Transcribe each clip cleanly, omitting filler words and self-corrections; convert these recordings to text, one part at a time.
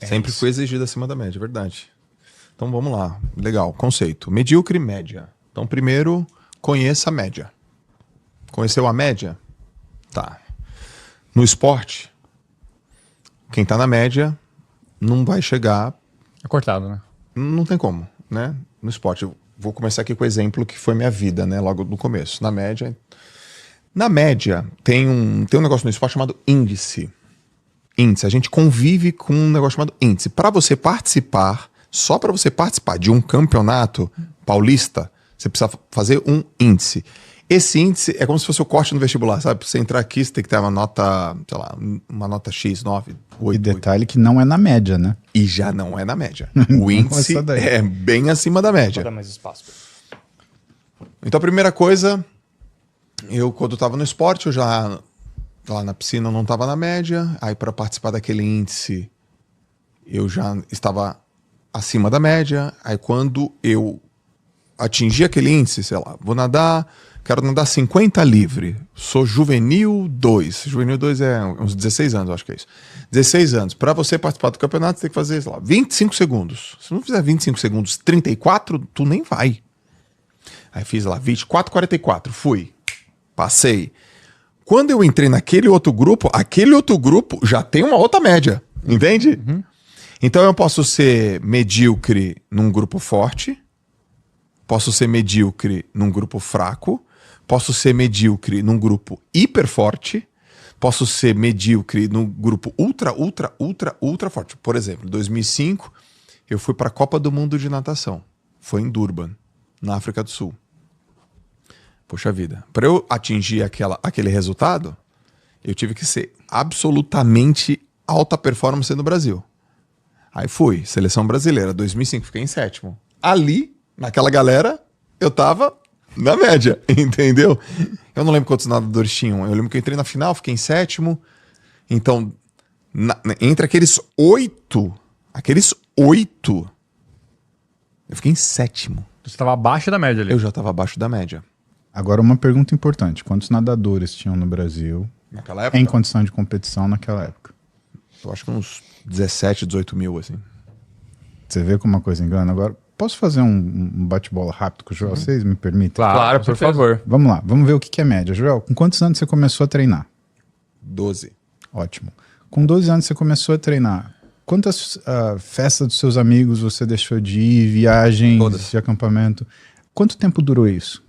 Sempre fui exigido acima da média, é verdade. Então vamos lá. Legal, conceito. Medíocre e média. Então primeiro, conheça a média. Conheceu a média? Tá. No esporte, quem tá na média não vai chegar. É cortado, né? Não tem como, né? No esporte. Eu vou começar aqui com o exemplo que foi minha vida, né? Logo no começo. Na média. Na média, tem um negócio no esporte chamado índice. Índice. A gente convive com um negócio chamado índice. Para você participar, só para você participar de um campeonato paulista, você precisa fazer um índice. Esse índice é como se fosse o corte no vestibular, sabe? Pra você entrar aqui, você tem que ter uma nota, sei lá, uma nota X, 9, 8. E detalhe que não é na média, né? E já não é na média. O índice é bem acima da média. Vou dar mais espaço. Então a primeira coisa, quando estava no esporte, eu já lá na piscina eu não estava na média. Aí para participar daquele índice, eu já estava acima da média. Aí quando eu atingi aquele índice, sei lá, vou nadar, quero nadar 50 livre. Sou juvenil 2. Juvenil 2 é uns 16 anos, acho que é isso. 16 anos. Para você participar do campeonato, você tem que fazer, sei lá, 25 segundos. Se não fizer 25 segundos, 34, tu nem vai. Aí fiz lá 24, 44. Fui. Passei. Quando eu entrei naquele outro grupo já tem uma outra média. Entende? Uhum. Então eu posso ser medíocre num grupo forte. Posso ser medíocre num grupo fraco. Posso ser medíocre num grupo hiper forte. Posso ser medíocre num grupo ultra forte. Por exemplo, em 2005, eu fui para a Copa do Mundo de Natação. Foi em Durban, na África do Sul. Poxa vida. Para eu atingir aquele resultado, eu tive que ser absolutamente alta performance no Brasil. Aí fui, seleção brasileira, 2005, fiquei em 7º. Ali, naquela galera, eu tava na média, entendeu? Eu não lembro quantos nadadores tinham. Eu lembro que eu entrei na final, fiquei em 7º. Então, entre aqueles 8, eu fiquei em 7º. Você estava abaixo da média ali. Eu já estava abaixo da média. Agora uma pergunta importante. Quantos nadadores tinham no Brasil naquela época? Em condição de competição naquela época? Eu acho que uns 17, 18 mil, assim. Você vê como uma coisa engana? Agora, posso fazer um bate-bola rápido com o Joel? Vocês me permitem? Claro, por favor. Vamos lá, vamos ver o que é média. Joel, com quantos anos você começou a treinar? 12. Ótimo. Com 12 anos você começou a treinar. Quantas festas dos seus amigos você deixou de ir, viagens Todas. de acampamento? Quanto tempo durou isso?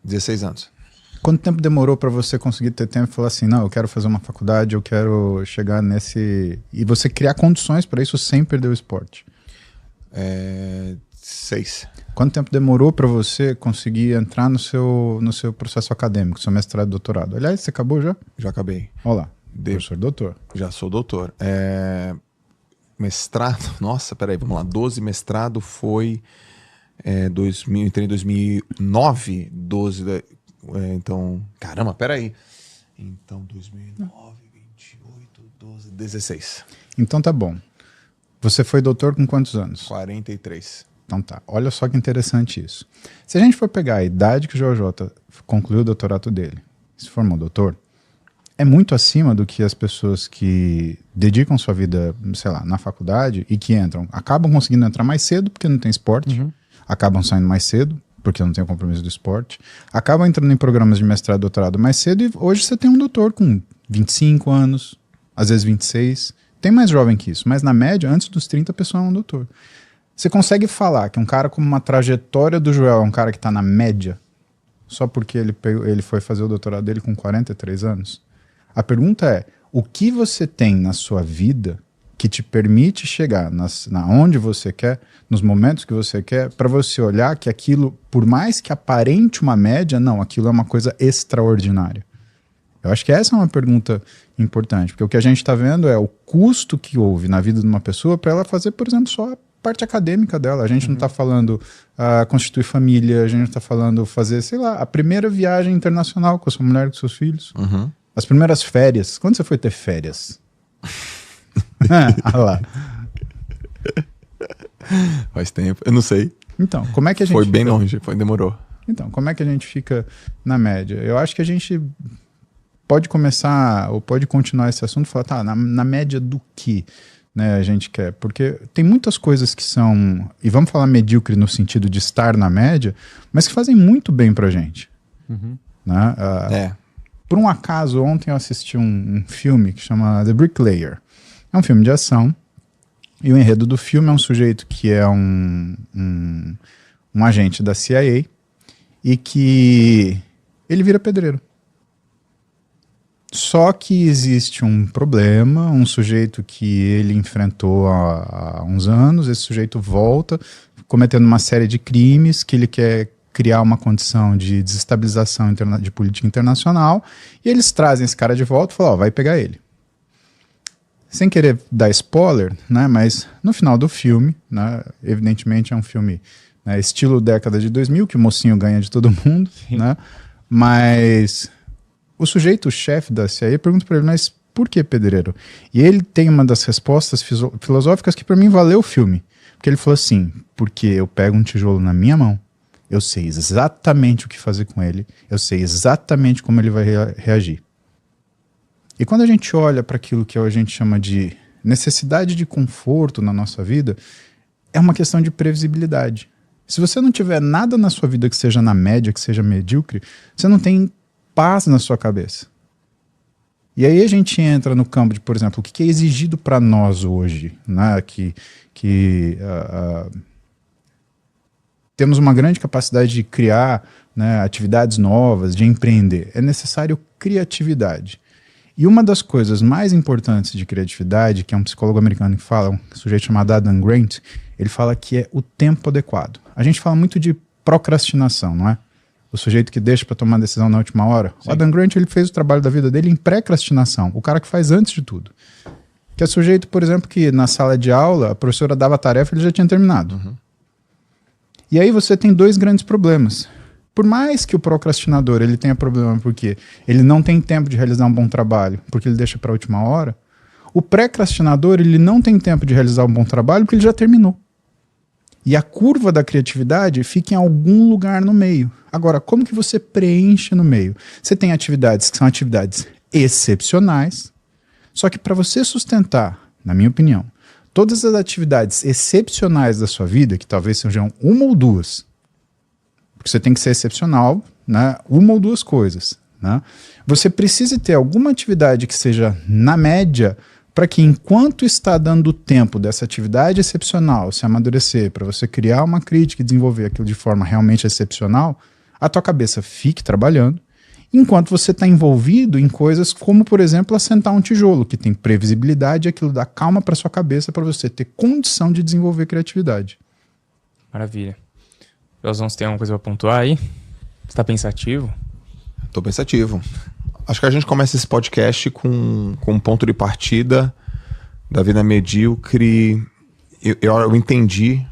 16 anos. Quanto tempo demorou para você conseguir ter tempo e falar assim, não, eu quero fazer uma faculdade, eu quero chegar nesse... E você criar condições para isso sem perder o esporte? 6. Quanto tempo demorou para você conseguir entrar no seu processo acadêmico, seu mestrado e doutorado? Aliás, você acabou já? Já acabei. Olha lá, professor doutor. Já sou doutor. Mestrado, nossa, peraí, vamos lá. 12, mestrado foi... entrei em 2009, 12... então, caramba, peraí. Então, 2009, 28, 12, 16. Então tá bom. Você foi doutor com quantos anos? 43. Então tá, olha só que interessante isso. Se a gente for pegar a idade que o JJ concluiu o doutorado dele, se formou doutor, é muito acima do que as pessoas que dedicam sua vida, sei lá, na faculdade e que acabam conseguindo entrar mais cedo porque não tem esporte, acabam saindo mais cedo porque não tem o compromisso do esporte, acabam entrando em programas de mestrado e doutorado mais cedo e hoje você tem um doutor com 25 anos, às vezes 26, tem mais jovem que isso, mas na média, antes dos 30, a pessoa é um doutor. Você consegue falar que um cara com uma trajetória do Joel é um cara que está na média só porque ele foi fazer o doutorado dele com 43 anos? A pergunta é, o que você tem na sua vida que te permite chegar na onde você quer, nos momentos que você quer, para você olhar que aquilo, por mais que aparente uma média, não, aquilo é uma coisa extraordinária. Eu acho que essa é uma pergunta importante, porque o que a gente está vendo é o custo que houve na vida de uma pessoa para ela fazer, por exemplo, só a parte acadêmica dela. A gente não está falando constituir família, a gente está falando fazer, sei lá, a primeira viagem internacional com a sua mulher e com seus filhos. As primeiras férias. Quando você foi ter férias? Ah lá. Faz tempo, eu não sei. Então, como é que a gente Foi bem longe, demorou. Então, como é que a gente fica na média? Eu acho que a gente pode começar, ou pode continuar esse assunto e falar, tá, na média do quê? né, a gente quer? Porque tem muitas coisas que são, e vamos falar medíocre no sentido de estar na média, mas que fazem muito bem pra gente. Né? Por um acaso, ontem eu assisti um filme que chama The Bricklayer. É um filme de ação, e o enredo do filme é um sujeito que é um agente da CIA e que ele vira pedreiro. Só que existe um problema, um sujeito que ele enfrentou há uns anos, esse sujeito volta cometendo uma série de crimes que ele quer criar uma condição de desestabilização de política internacional, e eles trazem esse cara de volta e falam, vai pegar ele. Sem querer dar spoiler, né, mas no final do filme, né, evidentemente é um filme, né, estilo década de 2000, que o mocinho ganha de todo mundo, né, mas o sujeito, o chefe da CIA, pergunta para ele, mas por que pedreiro? E ele tem uma das respostas filosóficas que para mim valeu o filme, porque ele falou assim, porque eu pego um tijolo na minha mão, eu sei exatamente o que fazer com ele, eu sei exatamente como ele vai reagir. E quando a gente olha para aquilo que a gente chama de necessidade de conforto na nossa vida, é uma questão de previsibilidade. Se você não tiver nada na sua vida que seja na média, que seja medíocre, você não tem paz na sua cabeça. E aí a gente entra no campo de, por exemplo, o que é exigido para nós hoje, né? Temos uma grande capacidade de criar, né, atividades novas, de empreender. É necessário criatividade. E uma das coisas mais importantes de criatividade, que é um psicólogo americano que fala, um sujeito chamado Adam Grant, ele fala que é o tempo adequado. A gente fala muito de procrastinação, não é? O sujeito que deixa para tomar a decisão na última hora. Sim. O Adam Grant, ele fez o trabalho da vida dele em pré-crastinação, o cara que faz antes de tudo. Que é sujeito, por exemplo, que na sala de aula a professora dava a tarefa e ele já tinha terminado. Uhum. E aí você tem dois grandes problemas. Por mais que o procrastinador ele tenha problema porque ele não tem tempo de realizar um bom trabalho, porque ele deixa para a última hora, o pré-crastinador ele não tem tempo de realizar um bom trabalho porque ele já terminou. E a curva da criatividade fica em algum lugar no meio. Agora, como que você preenche no meio? Você tem atividades que são atividades excepcionais, só que para você sustentar, na minha opinião, todas as atividades excepcionais da sua vida, que talvez sejam uma ou duas, porque você tem que ser excepcional, né? Uma ou duas coisas, né? Você precisa ter alguma atividade que seja na média para que enquanto está dando tempo dessa atividade excepcional se amadurecer, para você criar uma crítica e desenvolver aquilo de forma realmente excepcional, a tua cabeça fique trabalhando, enquanto você está envolvido em coisas como, por exemplo, assentar um tijolo, que tem previsibilidade e aquilo dá calma para sua cabeça para você ter condição de desenvolver criatividade. Maravilha. Leozão, você tem alguma coisa para pontuar aí? Você está pensativo? Estou pensativo. Acho que a gente começa esse podcast com um ponto de partida da vida medíocre. Eu entendi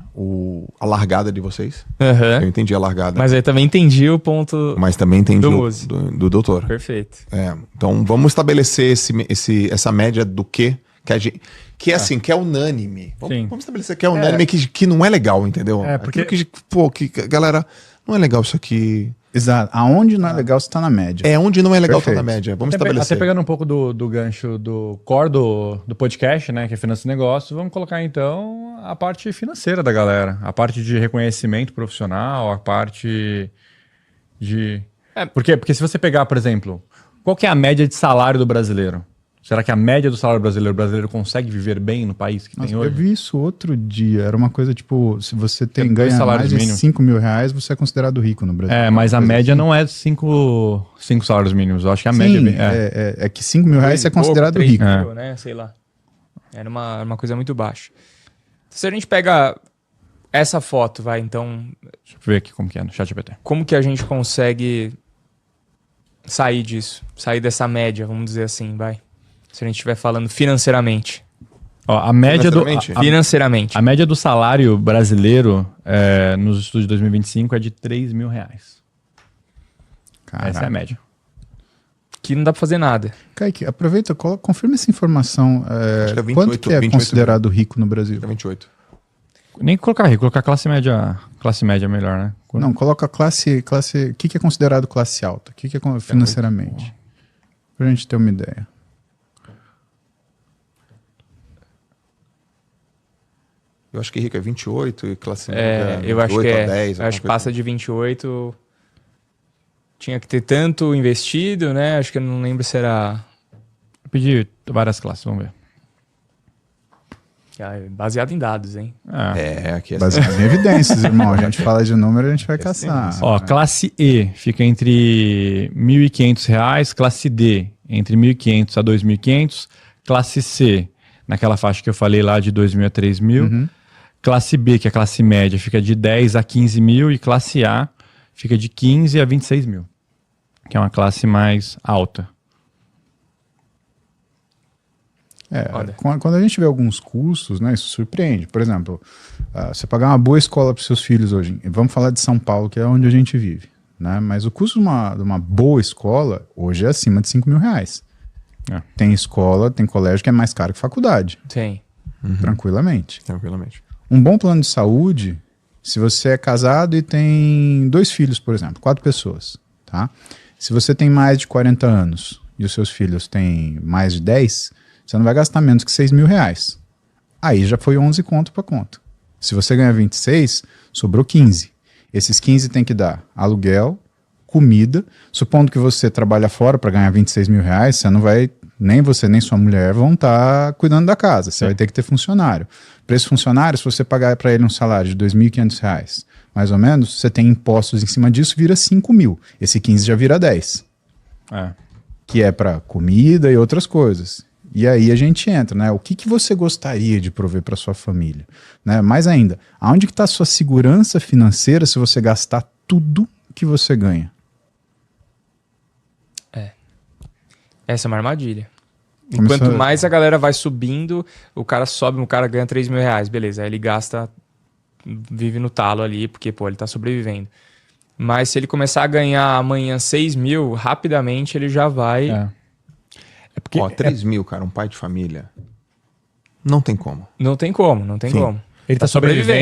a largada de vocês. Uhum. Eu entendi a largada. Mas eu também entendi o ponto. Mas também entendi do doutor. Perfeito. Então vamos estabelecer essa média do que a gente, que é assim, que é unânime. Vamos estabelecer que é unânime, que não é legal, entendeu? Porque que galera, não é legal isso aqui. Exato. Aonde não é legal, você tá na média. Onde não é legal, tá na média. Vamos estabelecer. Até pegando um pouco do gancho do core do podcast, né, que é finanças e negócios, vamos colocar então a parte financeira da galera. A parte de reconhecimento profissional, a parte de... Porque se você pegar, por exemplo, qual que é a média de salário do brasileiro? Será que a média do salário brasileiro, o brasileiro consegue viver bem no país que tem hoje? Eu vi isso outro dia. Era uma coisa tipo, se você ganha mais de 5 mil reais, você é considerado rico no Brasil. Mas a média não é 5 salários mínimos. Eu acho que a média é que 5 mil reais você é considerado rico. Mil, né? Sei lá. Era uma coisa muito baixa. Se a gente pega essa foto, então... Deixa eu ver aqui como que é no ChatGPT. Como que a gente consegue sair disso? Sair dessa média, vamos dizer assim, se a gente estiver falando financeiramente. A média financeiramente. A média do salário brasileiro nos estudos de 2025 é de 3 mil reais. Caraca. Essa é a média. Que não dá pra fazer nada. Kaique, aproveita, confirma essa informação. Acho que é 28, quanto que é considerado rico no Brasil? É 28. Nem colocar rico, colocar classe média é melhor, né? Não, coloca classe... O que é considerado classe alta? O que é financeiramente? Pra gente ter uma ideia. Eu acho que rico é 28 e classe média Eu acho 8 que a é. 10. Eu acho que passa de 28. Tinha que ter tanto investido, né? Acho que eu não lembro se era. Eu pedi várias classes, vamos ver. Baseado em dados, hein? Aqui é Baseado em evidências, irmão. A gente fala de número, a gente vai caçar. Ó, classe E fica entre R$ 1.500, classe D entre 1.500 a 2.500, classe C naquela faixa que eu falei lá de 2.000 a 3.000, classe B, que é a classe média, fica de 10 a 15 mil e classe A fica de 15 a 26 mil, que é uma classe mais alta. Quando a gente vê alguns cursos, né, isso surpreende. Por exemplo, você pagar uma boa escola para os seus filhos hoje, vamos falar de São Paulo, que é onde a gente vive, né? Mas o custo de uma boa escola hoje é acima de R$5.000. Tem escola, tem colégio que é mais caro que faculdade. Tem. Tranquilamente. Tranquilamente. Um bom plano de saúde, se você é casado e tem 2 filhos, por exemplo, 4 pessoas, tá? Se você tem mais de 40 anos e os seus filhos têm mais de 10, você não vai gastar menos que R$6.000. Aí já foi 11 conto para conta. Se você ganha 26, sobrou 15. Esses 15 tem que dar aluguel, comida. Supondo que você trabalha fora para ganhar R$26.000, você não vai, nem você nem sua mulher vão estar cuidando da casa. Você vai ter que ter funcionário. Para esse funcionário, se você pagar para ele um salário de R$2.500, mais ou menos, você tem impostos em cima disso, vira 5.000. Esse 15 já vira 10. Que é para comida e outras coisas. E aí a gente entra, né? O que você gostaria de prover para sua família? Né? Mais ainda, aonde que está a sua segurança financeira se você gastar tudo que você ganha? Essa é uma armadilha. E quanto mais a galera vai subindo, o cara sobe, o cara ganha R$3.000, beleza. Aí ele gasta, vive no talo ali, porque, pô, ele tá sobrevivendo. Mas se ele começar a ganhar amanhã 6.000, rapidamente ele já vai... É porque 3.000, cara, um pai de família. Não tem como. Não tem como. Ele tá sobrevivendo.